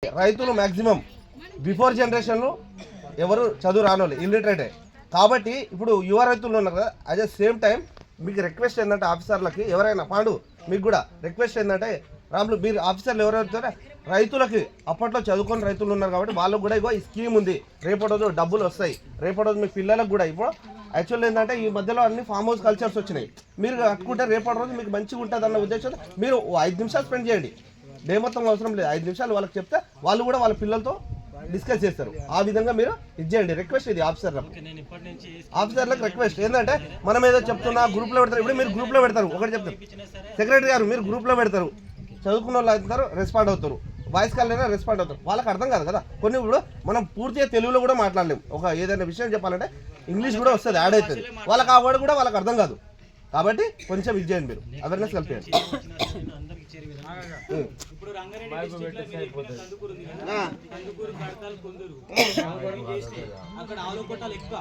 రైతులు maximum before జనరేషన్లో ఎవరు చదువు రానోళ్ళు ఇల్లిటరేటే కాబట్టి ఇప్పుడు యువ రైతులు ఉన్నారు కదా. అట్ ద సేమ్ టైం మీకు రిక్వెస్ట్ ఏంటంటే ఆఫీసర్లకి ఎవరైనా పాండు మీకు కూడా రిక్వెస్ట్ ఏంటంటే రాములు మీరు ఆఫీసర్లు ఎవరైతే రైతులకి అప్పట్లో చదువుకొని రైతులు ఉన్నారు కాబట్టి వాళ్ళకు కూడా ఇగో ఈ స్కీమ్ ఉంది, రేపటి రోజు డబ్బులు వస్తాయి, రేపటి రోజు మీ పిల్లలకు కూడా ఇప్పుడు యాక్చువల్ ఏంటంటే ఈ మధ్యలో అన్ని ఫామ్ హౌస్ కల్చర్స్ వచ్చినాయి. మీరు కట్టుకుంటే రేపటి రోజు మీకు మంచిగా ఉంటుంది అన్న ఉద్దేశంతో మీరు 5 నిమిషాలు స్పెండ్ చేయండి. డే మొత్తం అవసరం లేదు, 5 నిమిషాలు వాళ్ళకి చెప్తే వాళ్ళు కూడా వాళ్ళ పిల్లలతో డిస్కస్ చేస్తారు. ఆ విధంగా మీరు ఇచ్చేయండి. రిక్వెస్ట్ ఇది ఆఫీసర్లకు రిక్వెస్ట్ ఏంటంటే మనం ఏదో చెప్తున్నా గ్రూప్లో పెడతారు. ఇప్పుడు మీరు గ్రూప్లో పెడతారు, ఒకటి చెప్తారు సెక్రటరీ గారు మీరు గ్రూప్లో పెడతారు, చదువుకున్న వాళ్ళు అవుతారు రెస్పాండ్ అవుతారు, వాయిస్ కాల్ అయినా రెస్పాండ్ అవుతారు. వాళ్ళకి అర్థం కాదు కదా. కొన్ని ఇప్పుడు మనం పూర్తిగా తెలుగులో కూడా మాట్లాడలేము. ఒక ఏదైనా విషయం చెప్పాలంటే ఇంగ్లీష్ కూడా వస్తుంది, యాడ్ అవుతుంది. వాళ్ళకి ఆ వర్డ్ కూడా వాళ్ళకి అర్థం కాదు. కాబట్టి కొంచెం ఇది చేయండి, మీరు అవేర్నెస్ కలిపేయండి. ఇప్పుడు రంగారెడ్డి అక్కడ ఆలోకోటాలు ఎక్కువ.